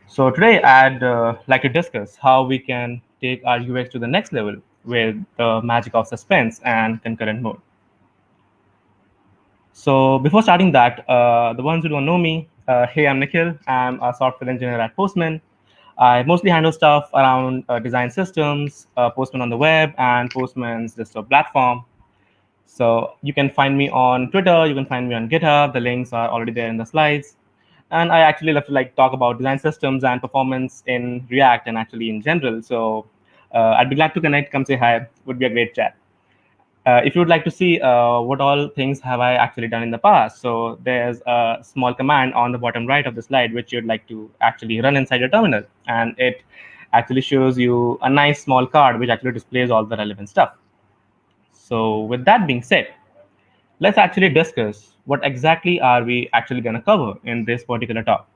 So today I'd like to discuss how we can take our UX to the next level with the magic of suspense and concurrent mode. So before starting that, the ones who don't know me, hey, I'm Nikhil. I'm a software engineer at Postman. I mostly handle stuff around design systems, Postman on the web, and Postman's desktop platform. So you can find me on Twitter, you can find me on GitHub. The links are already there in the slides. And I actually love to talk about design systems and performance in React and actually in general. So I'd be glad to connect. Come say hi. Would be a great chat. If you would like to see what all things have I actually done in the past, so there's a small command on the bottom right of the slide which you'd like to actually run inside your terminal, and it actually shows you a nice small card which actually displays all the relevant stuff. So with that being said, let's actually discuss what exactly are we actually going to cover in this particular talk.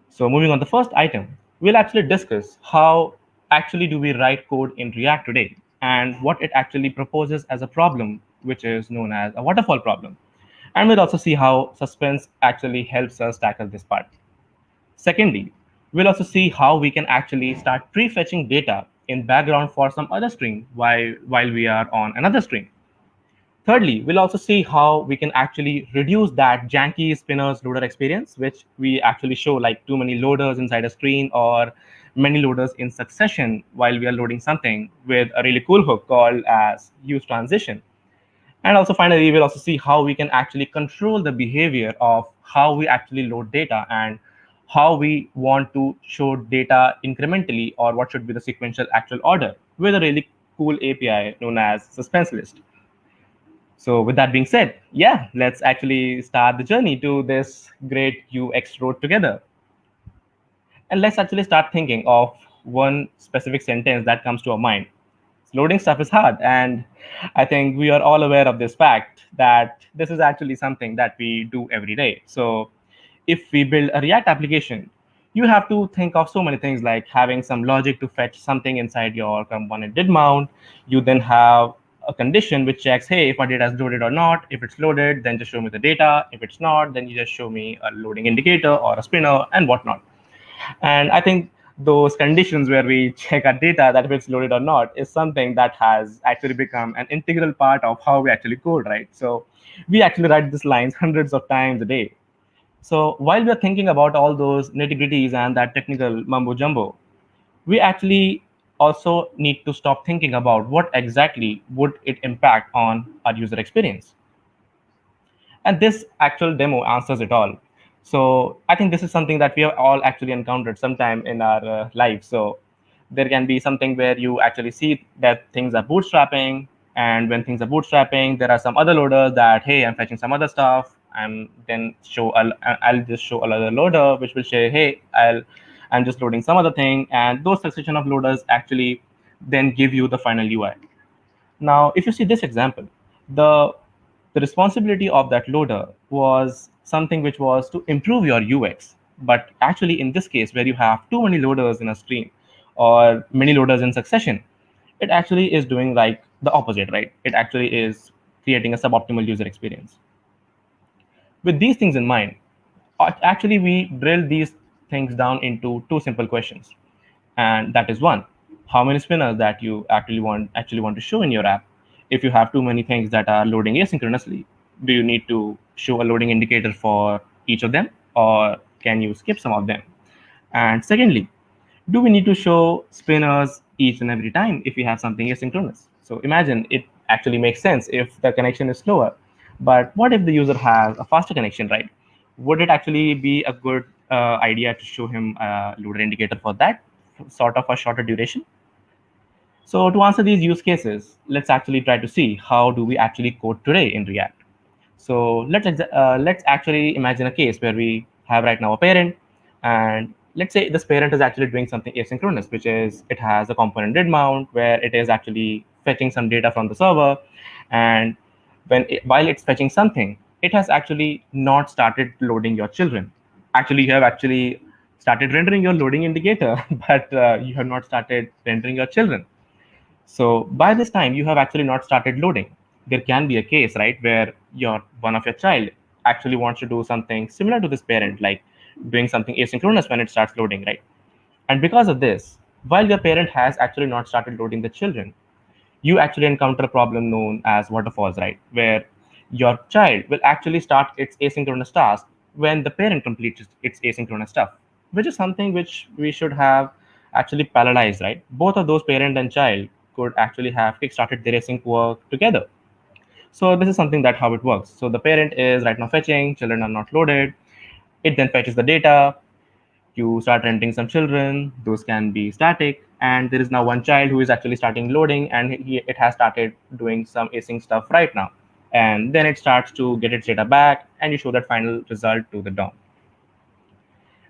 So moving on the first item, we'll actually discuss how actually do we write code in React today and what it actually proposes as a problem, which is known as a waterfall problem. And we'll also see how suspense actually helps us tackle this part. Secondly, we'll also see how we can actually start prefetching data in background for some other string while we are on another string. Thirdly, we'll also see how we can actually reduce that janky spinners loader experience, which we actually show like too many loaders inside a screen or many loaders in succession while we are loading something with a really cool hook called as use transition. And also finally, we'll also see how we can actually control the behavior of how we actually load data and how we want to show data incrementally or what should be the sequential actual order with a really cool API known as Suspense List. So with that being said, yeah, let's actually start the journey to this great UX road together. And let's actually start thinking of one specific sentence that comes to our mind. Loading stuff is hard. And I think we are all aware of this fact that this is actually something that we do every day. So if we build a React application, you have to think of so many things like having some logic to fetch something inside your component did mount. You then have a condition which checks, hey, if my data is loaded or not. If it's loaded, then just show me the data. If it's not, then you just show me a loading indicator or a spinner and whatnot. And I think those conditions where we check our data that if it's loaded or not is something that has actually become an integral part of how we actually code, right? So we actually write these lines hundreds of times a day. So while we're thinking about all those nitty gritties and that technical mumbo jumbo, we actually also need to stop thinking about what exactly would it impact on our user experience. And this actual demo answers it all. So I think this is something that we have all actually encountered sometime in our life. So there can be something where you actually see that things are bootstrapping, and when things are bootstrapping, there are some other loaders that, hey, I'm fetching some other stuff, and then I'll just show another loader which will say, hey, I'm just loading some other thing, and those succession of loaders actually then give you the final UI. Now, if you see this example, the the responsibility of that loader was something which was to improve your UX. But actually, in this case, where you have too many loaders in a stream or many loaders in succession, it actually is doing like the opposite, right? It actually is creating a suboptimal user experience. With these things in mind, actually we drill these things down into two simple questions, and that is one, how many spinners that you actually want to show in your app. If you have too many things that are loading asynchronously, do you need to show a loading indicator for each of them, or can you skip some of them? And secondly, do we need to show spinners each and every time if we have something asynchronous? So imagine it actually makes sense if the connection is slower. But what if the user has a faster connection, right? Would it actually be a good idea to show him a loader indicator for that sort of a shorter duration? So to answer these use cases, let's actually try to see how do we actually code today in React. So let's actually imagine a case where we have right now a parent, and let's say this parent is actually doing something asynchronous, which is it has a component did mount where it is actually fetching some data from the server, and while it's fetching something, it has actually not started loading your children. Actually, you have actually started rendering your loading indicator, but you have not started rendering your children. So by this time, you have actually not started loading. There can be a case, right, where one of your child actually wants to do something similar to this parent, like doing something asynchronous when it starts loading, right? And because of this, while your parent has actually not started loading the children, you actually encounter a problem known as waterfalls, right? Where your child will actually start its asynchronous task when the parent completes its asynchronous stuff, which is something which we should have actually parallelized, right? Both of those parent and child could actually have kickstarted their async work together. So this is something that how it works. So the parent is right now fetching, children are not loaded. It then fetches the data, you start renting some children, those can be static, and there is now one child who is actually starting loading, and it has started doing some async stuff right now. And then it starts to get its data back, and you show that final result to the DOM.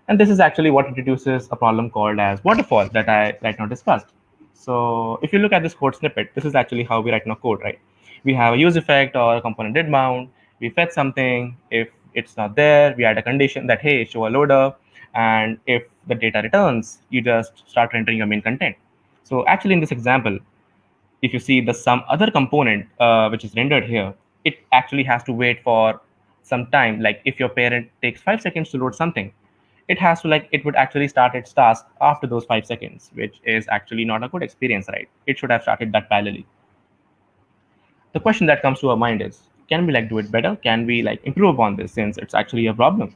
And this is actually what introduces a problem called as waterfall that I right now discussed. So if you look at this code snippet, this is actually how we right now code, right? We have a use effect or a component did mount. We fetch something. If it's not there, we add a condition that, hey, show a loader. And if the data returns, you just start rendering your main content. So actually in this example, if you see the some other component which is rendered here, it actually has to wait for some time. Like if your parent takes 5 seconds to load something, it has to like it would actually start its task after those 5 seconds, which is actually not a good experience, right? It should have started that parallelly. The question that comes to our mind is, can we like do it better? Can we like improve upon this since it's actually a problem?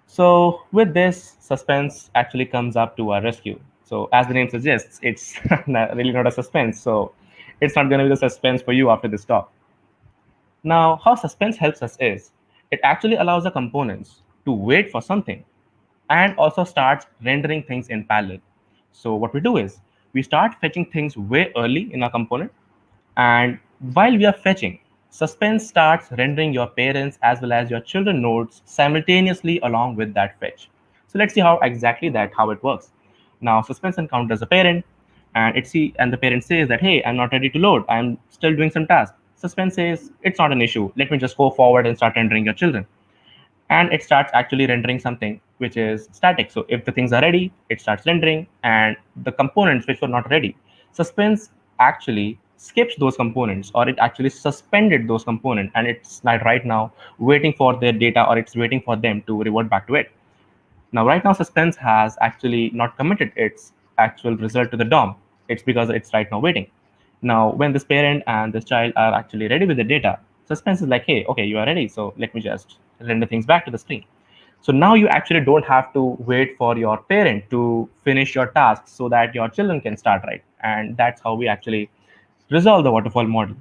So with this, suspense actually comes up to our rescue. So as the name suggests, it's really not a suspense. So it's not going to be the suspense for you after this talk. Now, how suspense helps us is it actually allows the components to wait for something and also starts rendering things in parallel. So what we do is we start fetching things way early in our component, and while we are fetching, Suspense starts rendering your parents as well as your children nodes simultaneously along with that fetch. So let's see how exactly that how it works. Now Suspense encounters a parent, and the parent says that, hey, I'm not ready to load. I'm still doing some tasks. Suspense says it's not an issue. Let me just go forward and start rendering your children, and it starts actually rendering something which is static. So if the things are ready, it starts rendering, and the components which were not ready, Suspense actually skips those components, or it actually suspended those components, and it's not right now waiting for their data, or it's waiting for them to revert back to it. Now, right now, Suspense has actually not committed its actual result to the DOM. It's because it's right now waiting. Now, when this parent and this child are actually ready with the data, Suspense is like, hey, okay, you are ready. So let me just render things back to the screen. So now you actually don't have to wait for your parent to finish your task so that your children can start, right? And that's how we actually resolve the waterfall model.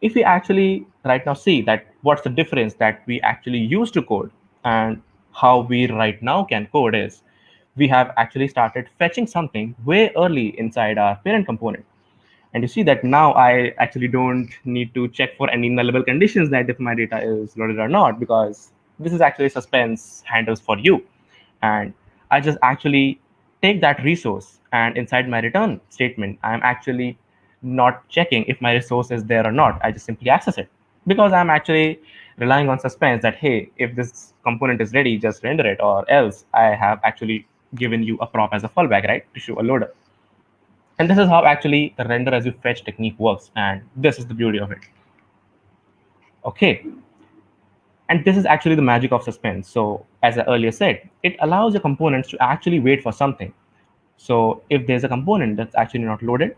If we actually right now see that what's the difference that we actually use to code and how we right now can code is, we have actually started fetching something way early inside our parent component. And you see that now I actually don't need to check for any nullable conditions that if my data is loaded or not, because this is actually suspense handles for you. And I just actually take that resource, and inside my return statement, I'm actually not checking if my resource is there or not. I just simply access it because I'm actually relying on suspense that, hey, if this component is ready, just render it, or else I have actually given you a prop as a fallback, right, to show a loader. And this is how actually the render as you fetch technique works. And this is the beauty of it. Okay. And this is actually the magic of suspense. So as I earlier said, it allows the components to actually wait for something. So if there's a component that's actually not loaded,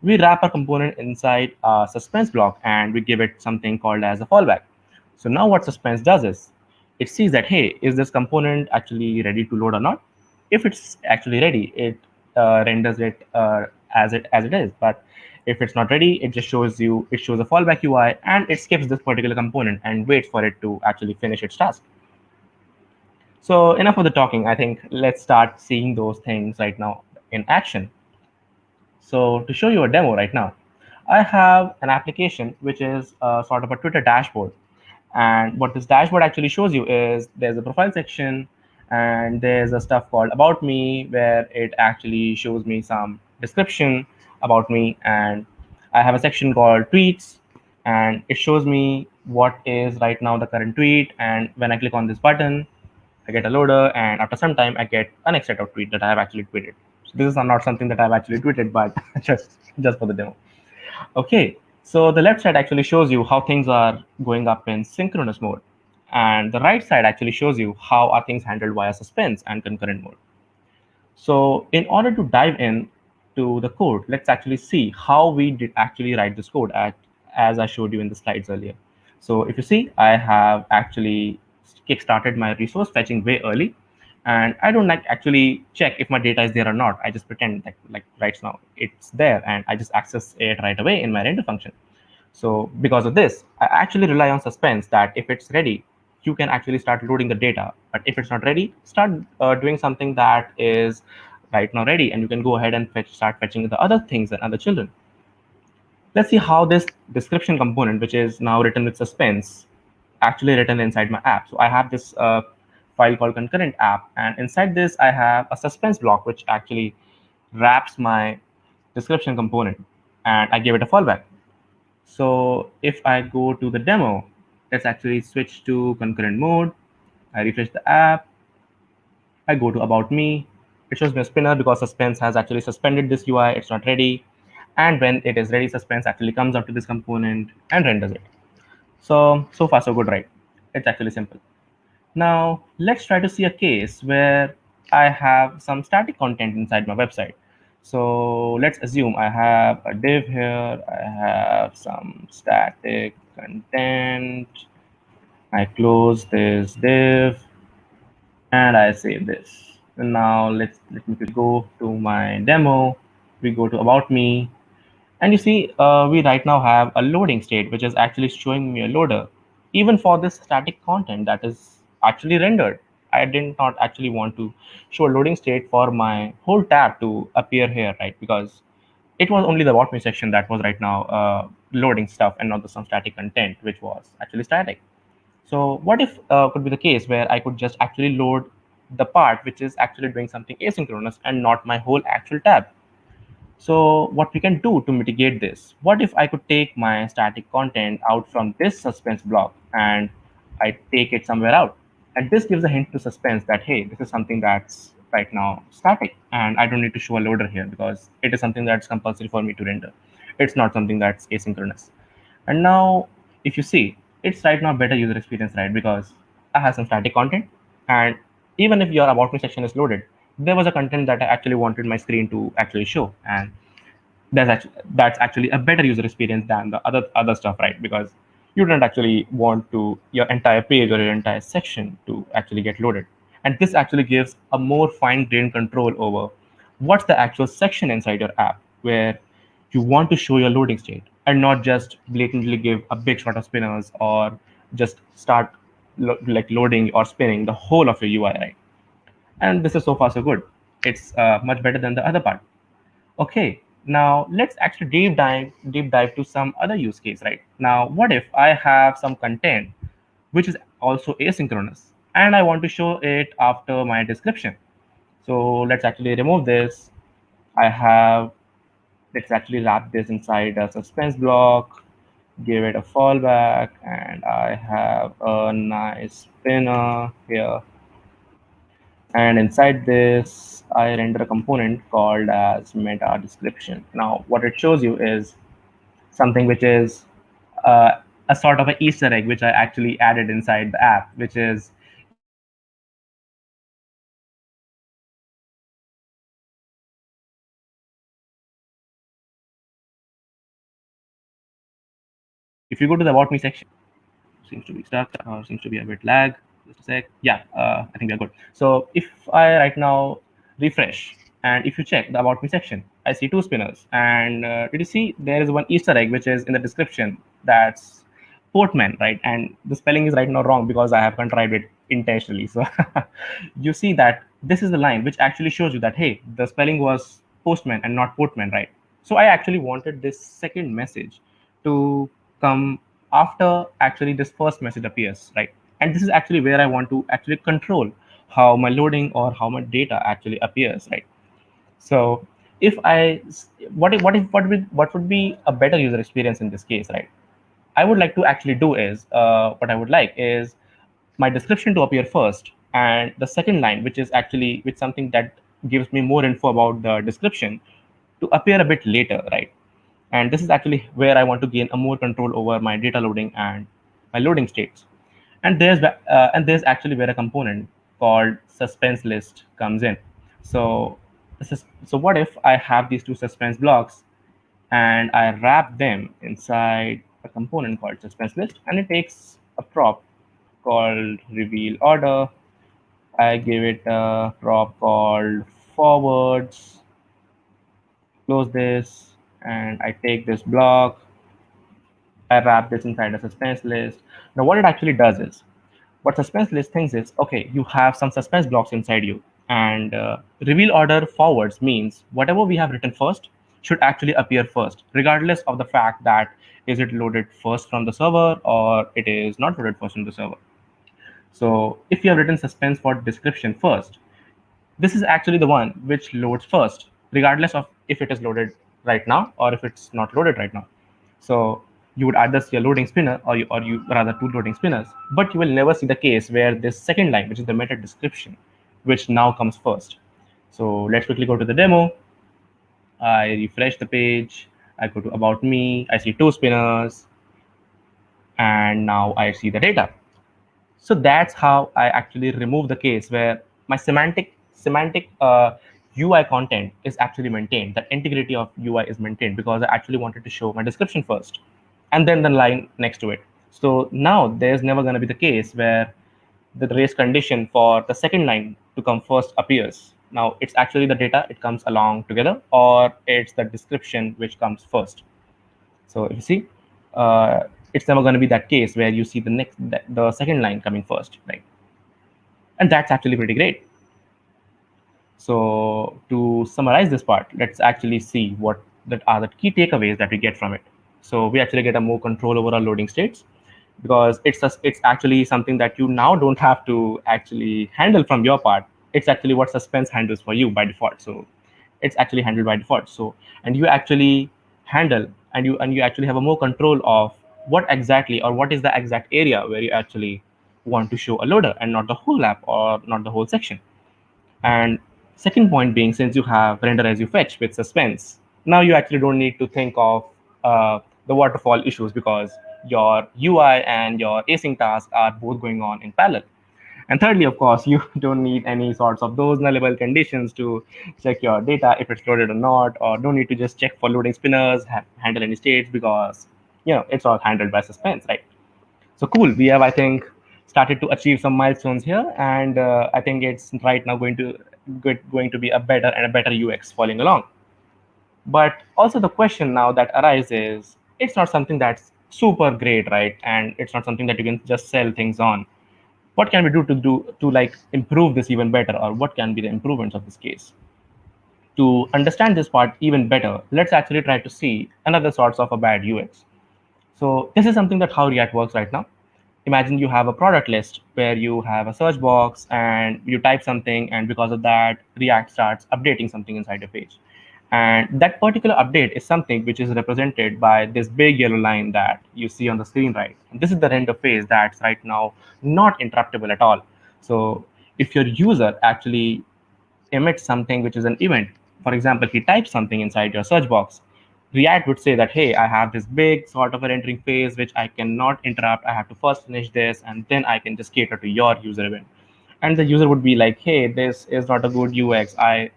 we wrap a component inside a suspense block and we give it something called as a fallback. So now what suspense does is it sees that, hey, is this component actually ready to load or not? If it's actually ready, it renders it as it is. But if it's not ready, it shows a fallback UI, and it skips this particular component and waits for it to actually finish its task. So enough of the talking. I think let's start seeing those things right now in action. So to show you a demo right now, I have an application which is sort of a Twitter dashboard. And what this dashboard actually shows you is there's a profile section, and there's a stuff called about me where it actually shows me some description about me. And I have a section called tweets, and it shows me what is right now the current tweet. And when I click on this button, I get a loader, and after some time, I get a next set of tweet that I have actually tweeted. So this is not something that I've actually tweeted, but just for the demo. Okay, so the left side actually shows you how things are going up in synchronous mode. And the right side actually shows you how are things handled via suspense and concurrent mode. So in order to dive in to the code, let's actually see how we did actually write this code as I showed you in the slides earlier. So if you see, I have actually kickstarted my resource fetching way early, and I don't like actually check if my data is there or not. I just pretend that like right now it's there, and I just access it right away in my render function. So because of this, I actually rely on suspense that if it's ready, you can actually start loading the data. But if it's not ready, start doing something that is right now ready, and you can go ahead and start fetching the other things and other children. Let's see how this description component, which is now written with suspense, actually written inside my app. So I have this file called concurrent app, and inside this I have a suspense block, which actually wraps my description component, and I give it a fallback. So if I go to the demo, let's actually switch to concurrent mode. I refresh the app. I go to about me. It shows me a spinner because suspense has actually suspended this UI. It's not ready. And when it is ready, suspense actually comes up to this component and renders it. So far so good, right? It's actually simple. Now let's try to see a case where I have some static content inside my website. So let's assume I have a div here. I have some static content. I close this div and I save this. And now let me go to my demo. We go to about me, and you see, we right now have a loading state, which is actually showing me a loader, even for this static content that is actually rendered. I did not actually want to show a loading state for my whole tab to appear here, right? Because it was only the about me section that was right now loading stuff and not the some static content, which was actually static. So what if could be the case where I could just actually load the part which is actually doing something asynchronous and not my whole actual tab? So what we can do to mitigate this? What if I could take my static content out from this suspense block and I take it somewhere out? And this gives a hint to suspense that, hey, this is something that's right now static and I don't need to show a loader here because it is something that's compulsory for me to render. It's not something that's asynchronous. And now, if you see, it's right now better user experience, right? Because I have some static content, and even if your about me section is loaded, there was a content that I actually wanted my screen to actually show, and that's actually a better user experience than the other stuff, right? Because you don't actually want to your entire page or your entire section to actually get loaded, and this actually gives a more fine-grained control over what's the actual section inside your app where you want to show your loading state, and not just blatantly give a big shot of spinners or just start like loading or spinning the whole of your UI, right? And this is so far so good. It's much better than the other part. Okay, now let's actually deep dive to some other use case, right? Now, what if I have some content which is also asynchronous and I want to show it after my description? So let's actually remove this. I have let's actually wrap this inside a suspense block, give it a fallback, and I have a nice spinner here. And inside this, I render a component called as meta description. Now, what it shows you is something which is a sort of an Easter egg, which I actually added inside the app, which is if you go to the about me section, if you go to the about me section, seems to be stuck or seems to be a bit lag. Just a sec. Yeah, I think we are good. So if I right now refresh, and if you check the about me section, I see two spinners. And did you see there is one Easter egg which is in the description? That's Portman, right? And the spelling is right now wrong because I have contrived it intentionally. So you see that this is the line which actually shows you that, hey, the spelling was postman and not Portman, right? So I actually wanted this second message to come after actually this first message appears, right? And this is actually where I want to actually control how my loading or how my data actually appears, right? So if I what would be a better user experience in this case, right? I would like to actually do is what I would like is my description to appear first, and the second line, which is actually with something that gives me more info about the description, to appear a bit later, right? And this is actually where I want to gain a more control over my data loading and my loading states. And there's actually where a component called suspense list comes in. So so what if I have these two suspense blocks and I wrap them inside a component called suspense list, and it takes a prop called reveal order. I give it a prop called forwards, close this, and I take this block, I wrap this inside a suspense list. Now, what it actually does is, what suspense list thinks is, okay, you have some suspense blocks inside you, and reveal order forwards means whatever we have written first should actually appear first, regardless of the fact that is it loaded first from the server or it is not loaded first from the server. So if you have written suspense for description first, this is actually the one which loads first, regardless of if it is loaded right now or if it's not loaded right now. So you would either see a loading spinner or you rather two loading spinners, but you will never see the case where this second line, which is the meta description, which now comes first. So let's quickly go to the demo. I refresh the page. I go to about me. I see two spinners, and now I see the data. So that's how I actually remove the case where my semantic UI content is actually maintained. That integrity of UI is maintained because I actually wanted to show my description first, and then the line next to it. So now there's never going to be the case where the race condition for the second line to come first appears. Now it's actually the data, it comes along together, or it's the description which comes first. So if you see, it's never going to be that case where you see the second line coming first, right? And that's actually pretty great. So to summarize this part, let's actually see what that are the key takeaways that we get from it. So we actually get a more control over our loading states because it's actually something that you now don't have to actually handle from your part. It's actually what suspense handles for you by default. So it's actually handled by default. So and you actually handle and you actually have a more control of what exactly or what is the exact area where you actually want to show a loader and not the whole app or not the whole section. And second point being, since you have render as you fetch with suspense, now you actually don't need to think of the waterfall issues because your UI and your async tasks are both going on in parallel. And thirdly, of course, you don't need any sorts of those nullable conditions to check your data if it's loaded or not, or don't need to just check for loading spinners, handle any states because it's all handled by suspense, right? So cool. We have, I think, started to achieve some milestones here, and I think it's right now going to be a better and a better UX following along. But also the question now that arises, it's not something that's super great, right? And it's not something that you can just sell things on. What can we do to like improve this even better, or what can be the improvements of this case? To understand this part even better, let's actually try to see another sorts of a bad UX. So this is something that how React works right now. Imagine you have a product list where you have a search box and you type something, and because of that, React starts updating something inside your page. And that particular update is something which is represented by this big yellow line that you see on the screen, right? And this is the render phase that's right now not interruptible at all. So if your user actually emits something which is an event. For example, he types something inside your search box. React would say that, hey, I have this big sort of a rendering phase which I cannot interrupt. I have to first finish this and then I can just cater to your user event. And the user would be like, hey, this is not a good UX.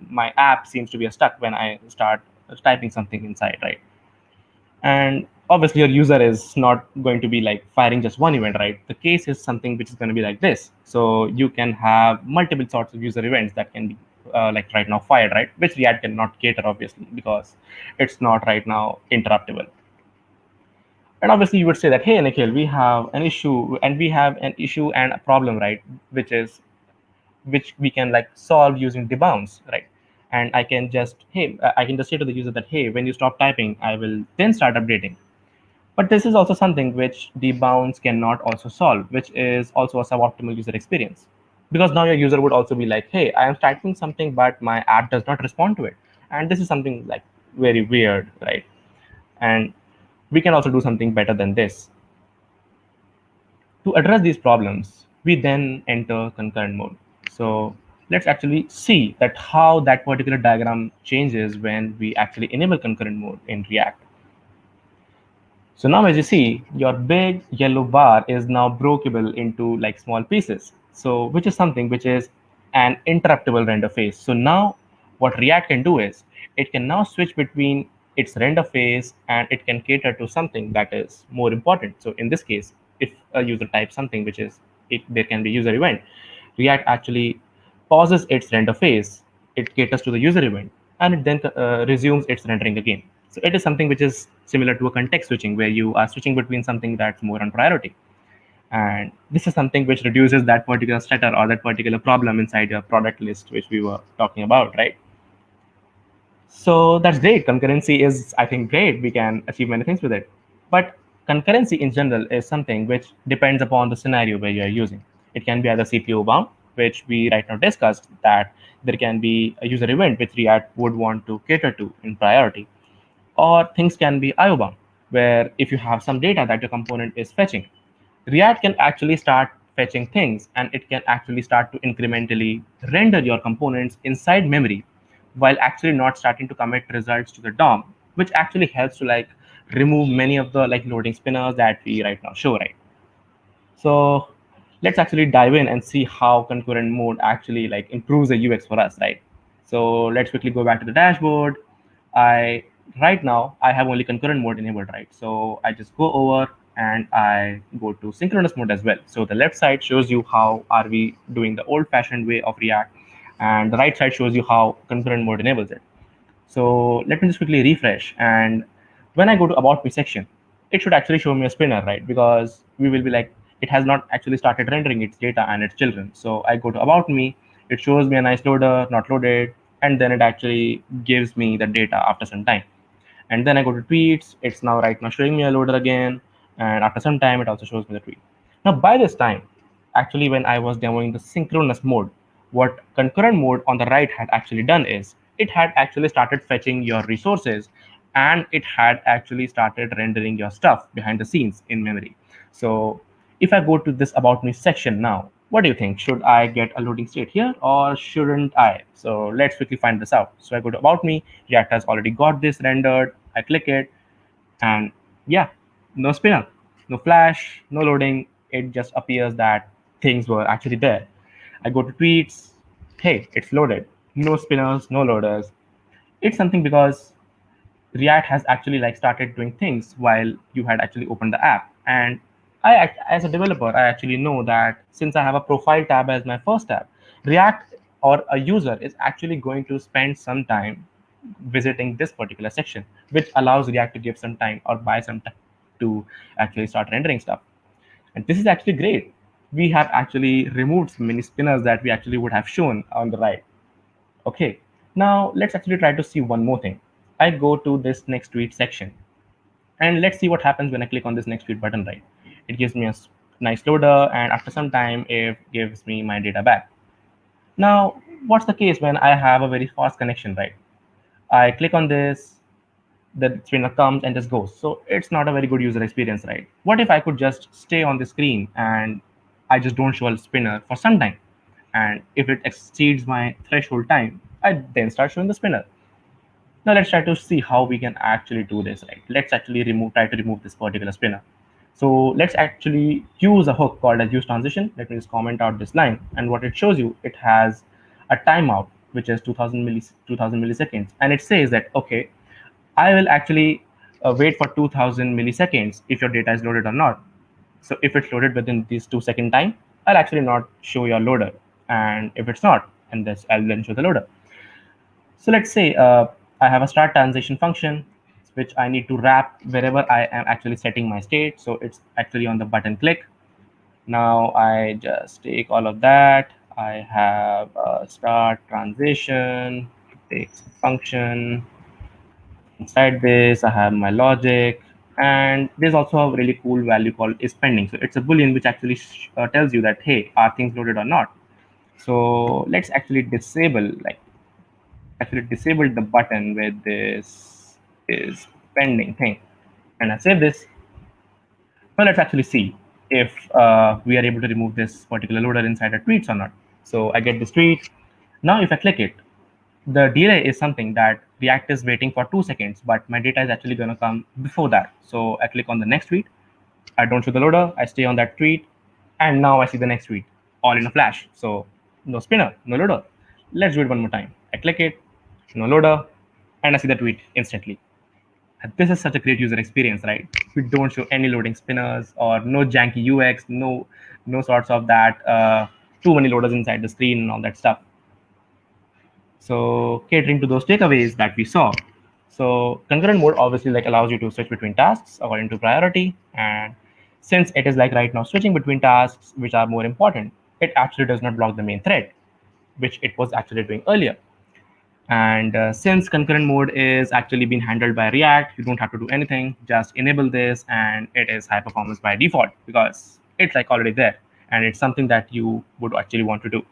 My app seems to be stuck when I start typing something inside, right? And obviously your user is not going to be like firing just one event, right? The case is something which is going to be like this. So you can have multiple sorts of user events that can be like right now fired, right? Which React cannot cater, obviously, because it's not right now interruptible. And obviously you would say that, hey, Nikhil, we have an issue and a problem, right? Which we can like solve using debounce, right? And I can just say to the user that, hey, when you stop typing, I will then start updating. But this is also something which debounce cannot also solve, which is also a suboptimal user experience. Because now your user would also be like, hey, I am typing something, but my app does not respond to it. And this is something like very weird, right? And we can also do something better than this. To address these problems, we then enter concurrent mode. So let's actually see that how that particular diagram changes when we actually enable concurrent mode in React. So now as you see, your big yellow bar is now breakable into like small pieces. So which is something which is an interruptible render phase. So now what React can do is it can now switch between its render phase and it can cater to something that is more important. So in this case, if a user types something which is there can be user event, React actually pauses its render phase, it caters to the user event, and it then resumes its rendering again. So it is something which is similar to a context switching, where you are switching between something that's more on priority. And this is something which reduces that particular stutter or that particular problem inside your product list, which we were talking about, right? So that's great. Concurrency is, I think, great. We can achieve many things with it. But concurrency in general is something which depends upon the scenario where you are using. It can be either CPU bound, which we right now discussed, that there can be a user event which React would want to cater to in priority, or things can be IO bound, where if you have some data that your component is fetching, React can actually start fetching things and it can actually start to incrementally render your components inside memory while actually not starting to commit results to the DOM, which actually helps to like remove many of the like loading spinners that we right now show, right? So let's actually dive in and see how concurrent mode actually like improves the UX for us, right? So let's quickly go back to the dashboard. I right now I have only concurrent mode enabled, right? So I just go over and I go to synchronous mode as well. So the left side shows you how are we doing the old-fashioned way of React, and the right side shows you how concurrent mode enables it. So let me just quickly refresh. And when I go to About Me section, it should actually show me a spinner, right? Because we will be like, it has not actually started rendering its data and its children. So I go to About Me, it shows me a nice loader, not loaded, and then it actually gives me the data after some time. And then I go to tweets. It's now right now showing me a loader again. And after some time, it also shows me the tweet. Now, by this time, actually, when I was demoing the synchronous mode, what concurrent mode on the right had actually done is it had actually started fetching your resources and it had actually started rendering your stuff behind the scenes in memory. So if I go to this About Me section now, what do you think? Should I get a loading state here or shouldn't I? So let's quickly find this out. So I go to About Me, React has already got this rendered. I click it, and yeah, no spinner, no flash, no loading. It just appears that things were actually there. I go to tweets, hey, it's loaded. No spinners, no loaders. It's something because React has actually like started doing things while you had actually opened the app. And as a developer, I actually know that since I have a profile tab as my first tab, React or a user is actually going to spend some time visiting this particular section, which allows React to give some time or buy some time to actually start rendering stuff. And this is actually great. We have actually removed many spinners that we actually would have shown on the right. Okay, now let's actually try to see one more thing. I go to this next tweet section and let's see what happens when I click on this next tweet button, right? It gives me a nice loader and after some time, it gives me my data back. Now, what's the case when I have a very fast connection, right? I click on this, the spinner comes and just goes. So it's not a very good user experience, right? What if I could just stay on the screen and I just don't show a spinner for some time? And if it exceeds my threshold time, I then start showing the spinner. Now let's try to see how we can actually do this, right? Let's actually try to remove this particular spinner. So let's actually use a hook called as use transition. Let me just comment out this line. And what it shows you, it has a timeout, which is 2000 milliseconds. And it says that, okay, I will actually wait for 2000 milliseconds if your data is loaded or not. So if it's loaded within this 2 second time, I'll actually not show your loader. And if it's not, and this I'll then show the loader. So let's say I have a start transition function, which I need to wrap wherever I am actually setting my state. So it's actually on the button click. Now I just take all of that. I have a start transition, takes function. Inside this, I have my logic. And there's also a really cool value called is pending. So it's a boolean which actually tells you that, hey, are things loaded or not? So let's actually disable the button with this is pending thing. And I save this. Well, let's actually see if we are able to remove this particular loader inside our tweets or not. So I get this tweet. Now, if I click it, The delay is something that React is waiting for 2 seconds, but my data is actually going to come before that. So I click on the next tweet. I don't show the loader. I stay on that tweet, and now I see the next tweet, all in a flash. So no spinner, no loader. Let's do it one more time. I click it, no loader, and I see the tweet instantly. And this is such a great user experience, right? We don't show any loading spinners or no janky UX, no sorts of that too many loaders inside the screen and all that stuff. So catering to those takeaways that we saw. So concurrent mode obviously like allows you to switch between tasks according to priority. And since it is like right now switching between tasks which are more important, it actually does not block the main thread, which it was actually doing earlier. And since concurrent mode is actually being handled by React, you don't have to do anything. Just enable this, and it is high performance by default because it's like already there, and it's something that you would actually want to do.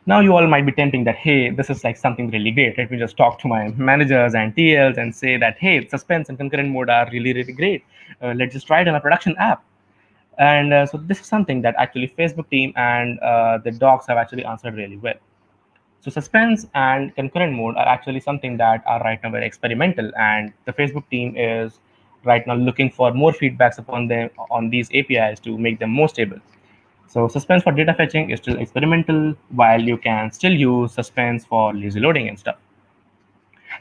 Now you all might be tempting that, hey, this is like something really great. Let me just talk to my managers and TLs and say that, hey, suspense and concurrent mode are really, really great. Let's just try it on a production app. And so this is something that actually Facebook team and the docs have actually answered really well. So suspense and concurrent mode are actually something that are right now very experimental, and the Facebook team is right now looking for more feedbacks upon them on these APIs to make them more stable. So suspense for data fetching is still experimental, while you can still use suspense for lazy loading and stuff.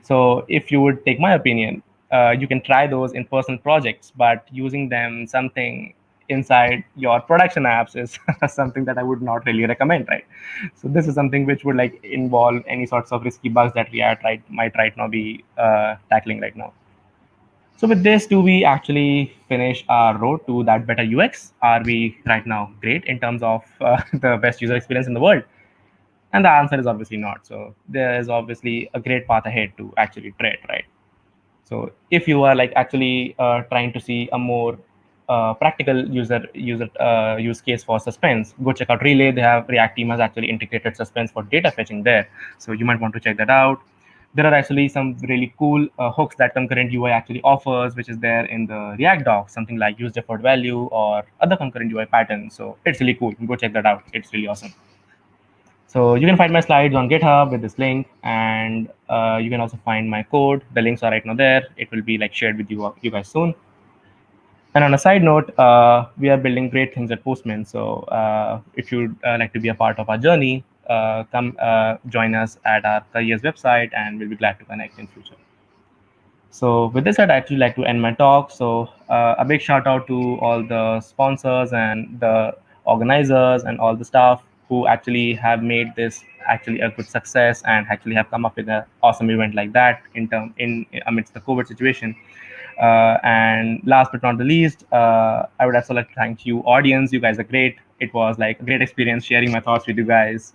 So if you would take my opinion, you can try those in personal projects, but using them something inside your production apps is something that I would not really recommend, right? So this is something which would like involve any sorts of risky bugs that we are might right now be tackling right now. So with this, do we actually finish our road to that better UX? Are we right now great in terms of the best user experience in the world? And the answer is obviously not. So there is obviously a great path ahead to actually tread, right? So if you are like actually trying to see a more practical use case for suspense, go check out Relay. They have React team has actually integrated suspense for data fetching there. So you might want to check that out. There are actually some really cool hooks that Concurrent UI actually offers, which is there in the React doc, something like use default value or other Concurrent UI patterns. So it's really cool. Go check that out. It's really awesome. So you can find my slides on GitHub with this link, and you can also find my code. The links are right now there. It will be like shared with you guys soon. And on a side note, we are building great things at Postman. So if you'd like to be a part of our journey, come join us at our careers website, and we'll be glad to connect in future. So with this, I'd actually like to end my talk. So a big shout out to all the sponsors and the organizers and all the staff who actually have made this actually a good success and actually have come up with an awesome event like that in amidst the COVID situation. And last but not the least, I would also like to thank you, audience. You guys are great. It was like a great experience sharing my thoughts with you guys.